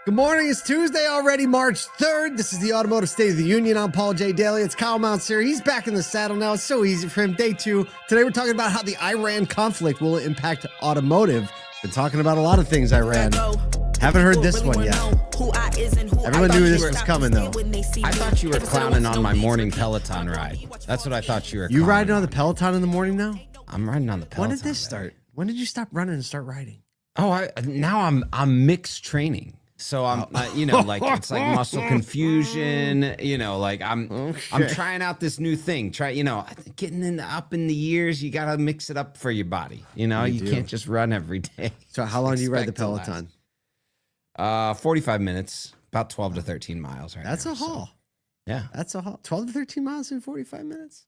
Good morning. It's Tuesday already, March 3rd. This is the Automotive State of the Union. I'm Paul J. Daly. It's Kyle Mounts here. He's back in the saddle now. It's so easy for him. Day 2. Today we're talking about how the Iran conflict will impact automotive. Been talking about a lot of things, Iran. Haven't heard this one yet. Everyone knew this was coming, though. I thought you were clowning on my morning Peloton ride. That's what I thought you were. You riding on the Peloton in the morning now? I'm riding on the Peloton. When did this start? When did you stop running and start riding? Oh, now I'm mixed training. So I'm, like it's like muscle confusion. I'm trying out this new thing. Getting up in the years, you gotta mix it up for your body. You can't just run every day. So how long do you ride the Peloton? 45 minutes, about 12 to 13 miles. Right. That's a haul. Yeah, that's a haul. 12 to 13 miles in 45 minutes.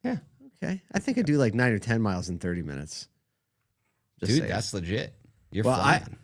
Yeah. Okay. I think I do like 9 or 10 miles in 30 minutes. Just Dude, saying. That's legit. You're flying.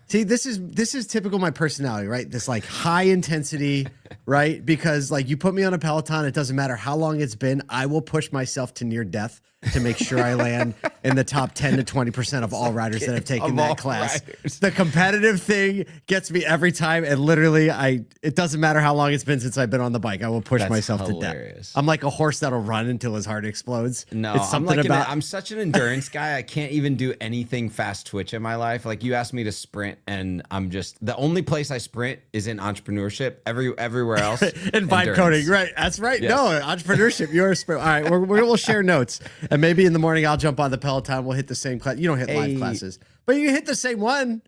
See, this is typical of my personality, right? This like high intensity, right? Because like you put me on a Peloton, it doesn't matter how long it's been. I will push myself to near death to make sure I land in the top 10 to 20% of all riders that have taken that class. The competitive thing gets me every time. And literally, it doesn't matter how long it's been since I've been on the bike. I will push myself to death. I'm like a horse that'll run until his heart explodes. No, it's something I'm such an endurance guy. I can't even do anything fast twitch in my life. Like you asked me to sprint and I'm just, the only place I sprint is in entrepreneurship. Everywhere else. And vibe coding. Right. That's right. Yes. No, entrepreneurship. You're a sprint. All right. We'll share notes. And maybe in the morning, I'll jump on the Peloton. We'll hit the same class. You don't hit live classes, but you hit the same one.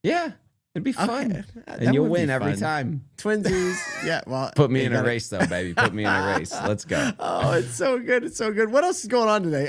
Yeah, it'd be fun. Okay. And you'll win every time. Twinsies. Yeah, well. Put me in a race, though, baby. Put me in a race. Let's go. Oh, it's so good. It's so good. What else is going on today?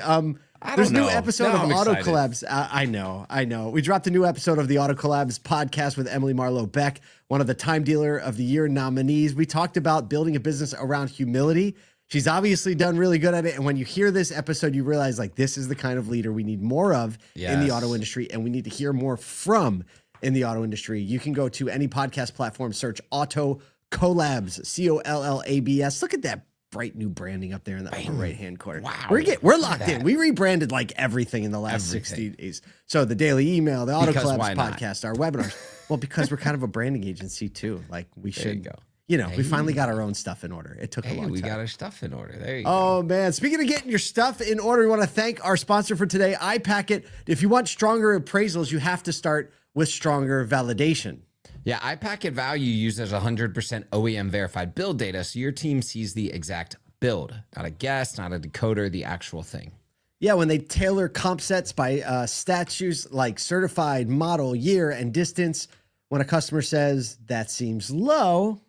There's a new episode of Auto Collabs. I know. We dropped a new episode of the Auto Collabs podcast with Emily Marlowe Beck, one of the Time Dealer of the Year nominees. We talked about building a business around humility. She's obviously done really good at it. And when you hear this episode, you realize like this is the kind of leader we need more of in the auto industry. And we need to hear more from in the auto industry. You can go to any podcast platform, search Auto Collabs, COLLABS. Look at that bright new branding up there in the upper right-hand corner. Wow. We're locked in. We rebranded like everything in the last 60 days. So the daily email, the Auto Collabs podcast, our webinars. Well, because we're kind of a branding agency too. Like we should go. We finally got our own stuff in order. It took a long time. We got our stuff in order. There you go. Oh, man. Speaking of getting your stuff in order, we want to thank our sponsor for today, iPacket. If you want stronger appraisals, you have to start with stronger validation. Yeah, iPacket Value uses 100% OEM verified build data, so your team sees the exact build. Not a guess, not a decoder, the actual thing. Yeah, when they tailor comp sets by statutes like certified, model, year, and distance, when a customer says, that seems low,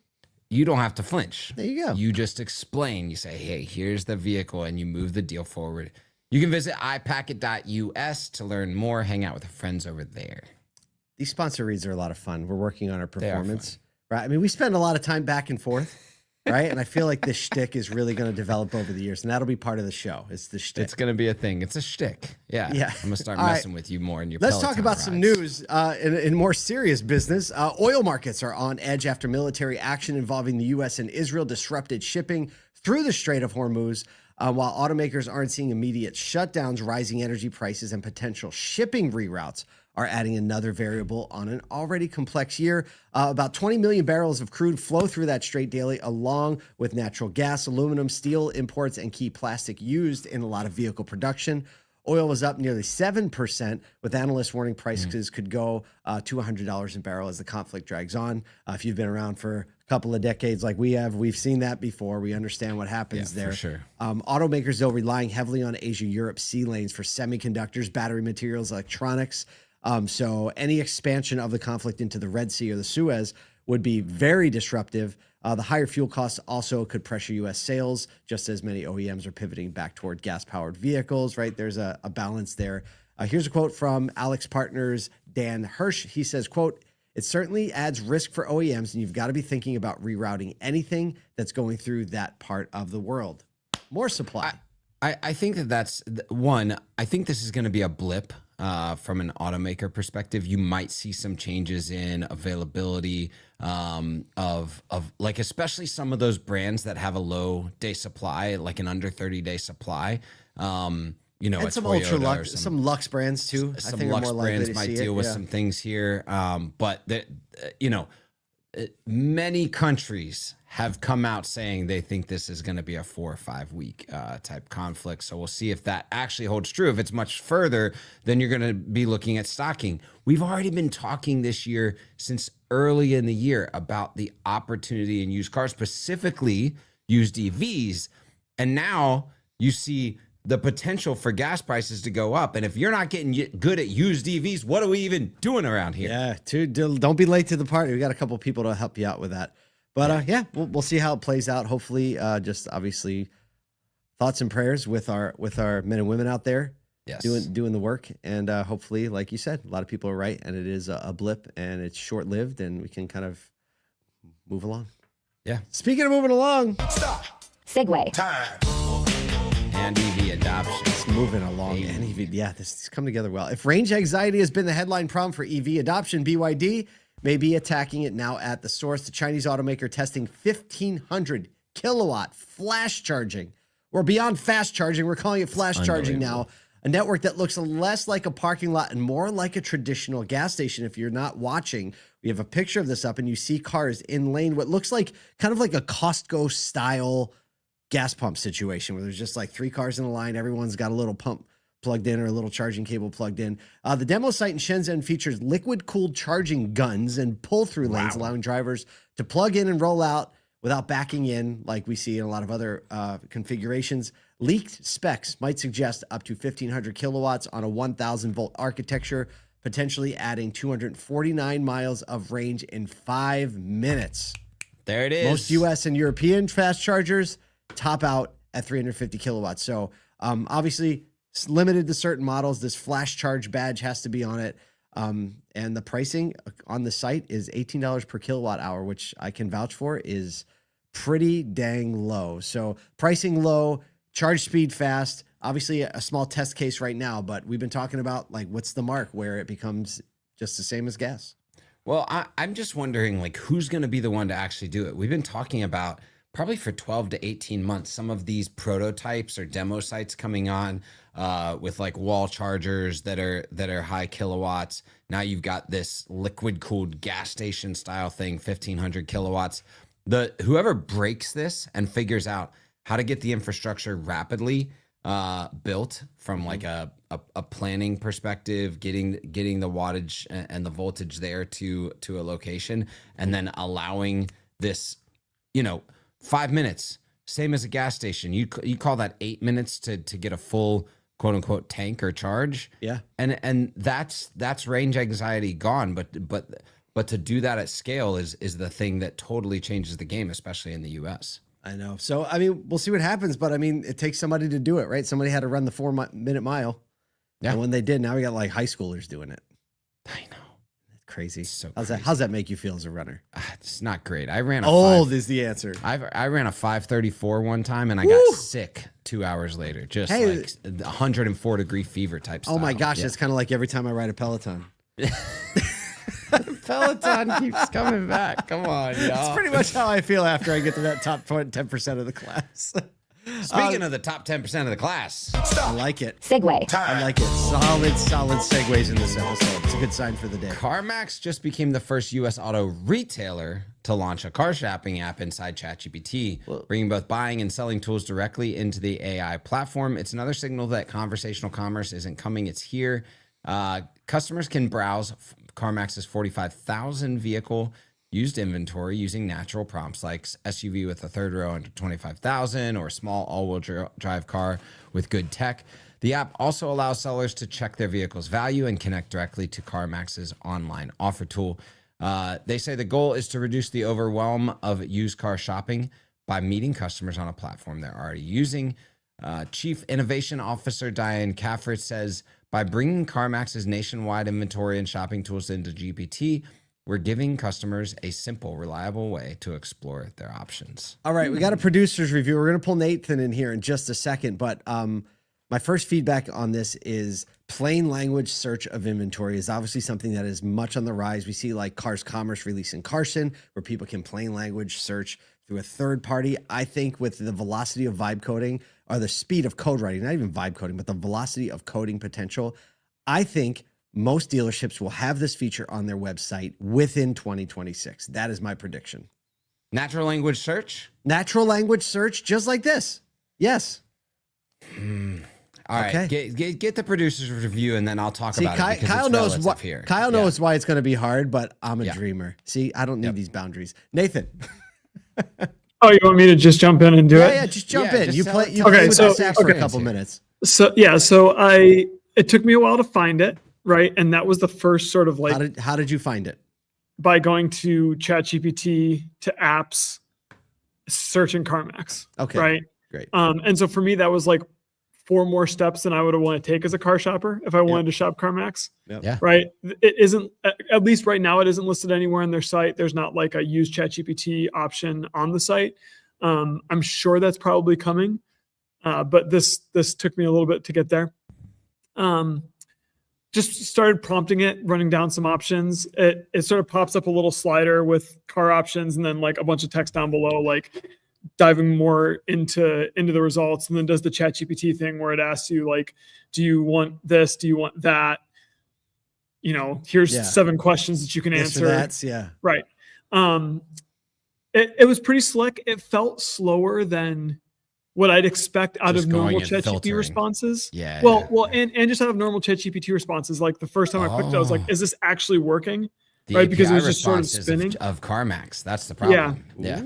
you don't have to flinch. There you go. You just explain. You say, hey, here's the vehicle, and you move the deal forward. You can visit ipacket.us to learn more. Hang out with friends over there. These sponsor reads are a lot of fun. We're working on our performance, right? I mean, we spend a lot of time back and forth, right? And I feel like this shtick is really going to develop over the years, and that'll be part of the show. It's the shtick. It's going to be a thing. It's a shtick. Yeah. I'm going to start messing with you more in your Let's talk about some news in more serious business. Oil markets are on edge after military action involving the U.S. and Israel disrupted shipping through the Strait of Hormuz. While automakers aren't seeing immediate shutdowns, rising energy prices and potential shipping reroutes are adding another variable on an already complex year. About 20 million barrels of crude flow through that strait daily, along with natural gas, aluminum, steel imports, and key plastic used in a lot of vehicle production. Oil was up nearly 7%, with analysts warning prices could go to $100 a barrel as the conflict drags on. If you've been around for a couple of decades like we have, we've seen that before. We understand what happens there. For sure. Automakers, though, relying heavily on Asia-Europe sea lanes for semiconductors, battery materials, electronics. So any expansion of the conflict into the Red Sea or the Suez would be very disruptive. The higher fuel costs also could pressure U.S. sales, just as many OEMs are pivoting back toward gas-powered vehicles, right? There's a balance there. Here's a quote from Alex Partners' Dan Hirsch. He says, quote, it certainly adds risk for OEMs, and you've got to be thinking about rerouting anything that's going through that part of the world. More supply. I think that's one. I think this is going to be a blip from an automaker perspective. You might see some changes in availability of like, especially some of those brands that have a low day supply, like an under 30-day supply. you know, And a some Toyota ultra or lux, some some Lux brands too. I some think are Lux more likely brands to might see deal it. with Yeah. some things here. But you know, many countries have come out saying they think this is going to be a 4 or 5 week type conflict. So we'll see if that actually holds true. If it's much further, then you're going to be looking at stocking. We've already been talking this year since early in the year about the opportunity in used cars, specifically used EVs. And now you see the potential for gas prices to go up. And if you're not getting good at used EVs, what are we even doing around here? Yeah, don't be late to the party. We got a couple people to help you out with that. But yeah, we'll see how it plays out. Hopefully, just obviously thoughts and prayers with our men and women out there Yes. doing the work. And hopefully, like you said, a lot of people are right, and it is a blip, and it's short lived, and we can kind of move along. Yeah. Speaking of moving along, Segue. And EV adoption. it's moving along. And EV, yeah, this is coming together well. If range anxiety has been the headline problem for EV adoption, BYD may be attacking it now at the source. The Chinese automaker testing 1,500 kilowatt flash charging. We're beyond fast charging. We're calling it flash charging now. A network that looks less like a parking lot and more like a traditional gas station. If you're not watching, we have a picture of this up, and you see cars in lane, what looks like kind of like a Costco style gas pump situation where there's just like 3 cars in a line. Everyone's got a little pump plugged in or a little charging cable plugged in. The demo site in Shenzhen features liquid-cooled charging guns and pull-through lanes, allowing drivers to plug in and roll out without backing in like we see in a lot of other configurations. Leaked specs might suggest up to 1,500 kilowatts on a 1,000-volt architecture, potentially adding 249 miles of range in 5 minutes. There it is. Most U.S. and European fast chargers top out at 350 kilowatts. So obviously it's limited to certain models. This flash charge badge has to be on it. And the pricing on the site is $18 per kilowatt hour, which I can vouch for is pretty dang low. So pricing low, charge speed fast, obviously a small test case right now, but we've been talking about like, what's the mark where it becomes just the same as gas? Well, I'm just wondering, like, who's going to be the one to actually do it? We've been talking about probably for 12 to 18 months, some of these prototypes or demo sites coming on with like wall chargers that are high kilowatts. Now you've got this liquid cooled gas station style thing, 1,500 kilowatts. Whoever breaks this and figures out how to get the infrastructure rapidly built from like a planning perspective, getting the wattage and the voltage there to a location, and then allowing this, 5 minutes, same as a gas station. You call that 8 minutes to get a full quote unquote tank or charge. Yeah. And that's range anxiety gone. But to do that at scale is the thing that totally changes the game, especially in the US. I know. So, I mean, we'll see what happens, but I mean, it takes somebody to do it, right? Somebody had to run the 4-minute mile. Yeah. And when they did, now we got like high schoolers doing it. I know. Crazy. So How's that make you feel as a runner? It's not great. I ran a Old is the answer. I ran a 5:34 one time and I got sick 2 hours later. Just like 104-degree fever type stuff. Oh my gosh, it's kind of like every time I ride a Peloton. Peloton keeps coming back. Come on, y'all. That's pretty much how I feel after I get to that top 10% of the class. Speaking of the top 10% of the class, I like it. Segue. I like it. Solid segues in this episode. It's a good sign for the day. CarMax just became the first U.S. auto retailer to launch a car shopping app inside ChatGPT, bringing both buying and selling tools directly into the AI platform. It's another signal that conversational commerce isn't coming, it's here. Customers can browse CarMax's 45,000 vehicle used inventory using natural prompts like SUV with a third row under 25,000 or small all-wheel drive car with good tech. The app also allows sellers to check their vehicle's value and connect directly to CarMax's online offer tool. They say the goal is to reduce the overwhelm of used car shopping by meeting customers on a platform they're already using. Chief Innovation Officer Diane Caffert says, by bringing CarMax's nationwide inventory and shopping tools into GPT, we're giving customers a simple, reliable way to explore their options. All right, we got a producer's review. We're going to pull Nathan in here in just a second, but my first feedback on this is plain language search of inventory is obviously something that is much on the rise. We see like Cars Commerce releasing Carson, where people can plain language search through a third party. I think with the velocity of vibe coding are the speed of code writing, not even vibe coding, but the velocity of coding potential. I think most dealerships will have this feature on their website within 2026. That is my prediction. Natural language search? Natural language search, just like this. Yes. All right, get the producer's review, and then I'll talk about it. Kyle knows what here. Kyle knows why it's going to be hard, but I'm a dreamer. See, I don't need these boundaries. Nathan. Oh, you want me to just jump in and do it? Yeah, just jump in. You play with the stats for a couple minutes. So it took me a while to find it, right? And that was the first sort of like. How did you find it? By going to ChatGPT, to apps, searching CarMax. Okay. Right. Great. And so for me, that was like 4 more steps than I would have wanted to take as a car shopper if I wanted to shop CarMax. Yeah. Right. It isn't, at least right now, it isn't listed anywhere on their site. There's not like a use ChatGPT option on the site. I'm sure that's probably coming. But this took me a little bit to get there. Just started prompting it, running down some options. It sort of pops up a little slider with car options and then like a bunch of text down below, like diving more into the results, and then does the ChatGPT thing where it asks you like, do you want this? Do you want that? Here's 7 questions that you can answer. That's right. It was pretty slick. It felt slower than what I'd expect out of normal ChatGPT responses. Yeah. And just out of normal ChatGPT responses. Like the first time I clicked it, I was like, is this actually working? Right. Because it was just sort of spinning. Of CarMax. That's the problem. Yeah.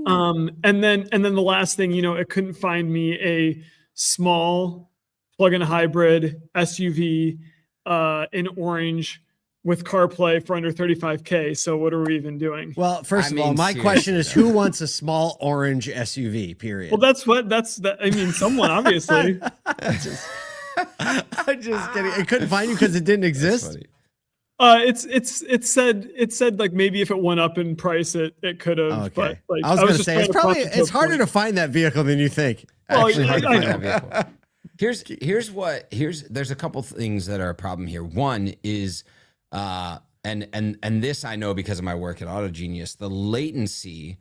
And then the last thing, it couldn't find me a small plug-in hybrid SUV in orange with CarPlay for under $35K. So what are we even doing? Well, first of all, my question is, who wants a small orange SUV, period? Well, someone, obviously. I'm just kidding. It couldn't find you because it didn't exist. It said like maybe if it went up in price, it could have. Okay. But like, I was going to say, it's harder to find that vehicle than you think. Actually, hard to find that vehicle. There's a couple things that are a problem here. One is, and this I know because of my work at AutoGenius, the latency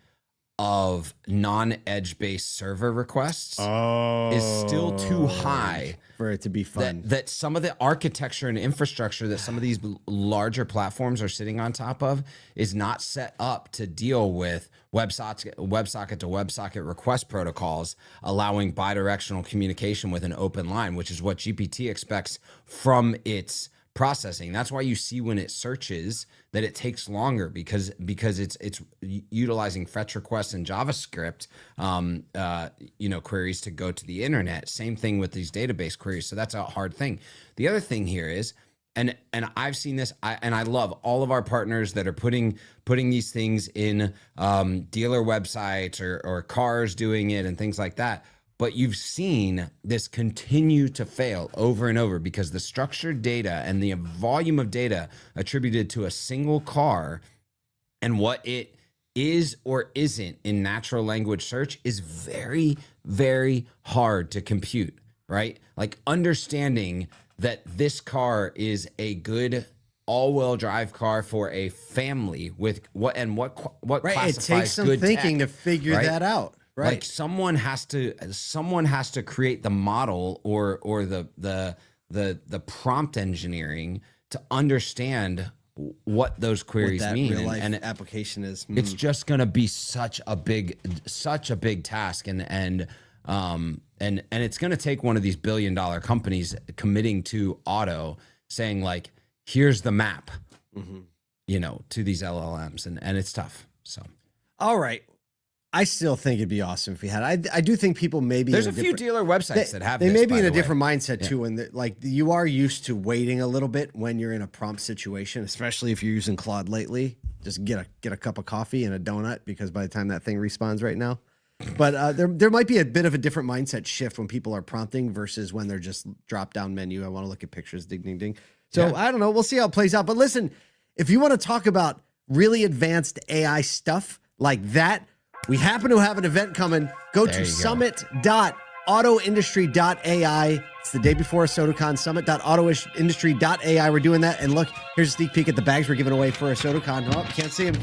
of non-edge based server requests is still too high for it to be fun. That some of the architecture and infrastructure that some of these larger platforms are sitting on top of is not set up to deal with WebSocket to WebSocket request protocols, allowing bidirectional communication with an open line, which is what GPT expects from its processing. That's why you see when it searches that it takes longer because it's utilizing fetch requests and JavaScript queries to go to the internet. Same thing with these database queries. So that's a hard thing. The other thing here is, and I've seen this, and I love all of our partners that are putting these things in dealer websites or cars doing it and things like that. But you've seen this continue to fail over and over because the structured data and the volume of data attributed to a single car and what it is or isn't in natural language search is very, very hard to compute, right? Like understanding that this car is a good all-wheel drive car for a family with what right. classifies it takes some good thinking tech, to figure right? that out. Right. Like someone has to create the model or the prompt engineering to understand what those queries what that mean. Real life and application is. It's just going to be such a big task and it's going to take one of these billion-dollar companies committing to auto saying like, here's the map, to these LLMs and it's tough. So, all right. I still think it'd be awesome if we had. I do think people maybe there's a few dealer websites that have. They this, may be in a way. different mindset too, and like you are used to waiting a little bit when you're in a prompt situation, especially if you're using Claude lately. Just get a cup of coffee and a donut because by the time that thing responds right now, but there might be a bit of a different mindset shift when people are prompting versus when they're just drop down menu. I want to look at pictures, ding ding ding. So I don't know. We'll see how it plays out. But listen, if you want to talk about really advanced AI stuff like that. We happen to have an event coming. Go to summit.autoindustry.ai. It's the day before SodaCon, summit.autoindustry.ai. We're doing that. And look, here's a sneak peek at the bags we're giving away for a SodaCon. Oh, can't see them.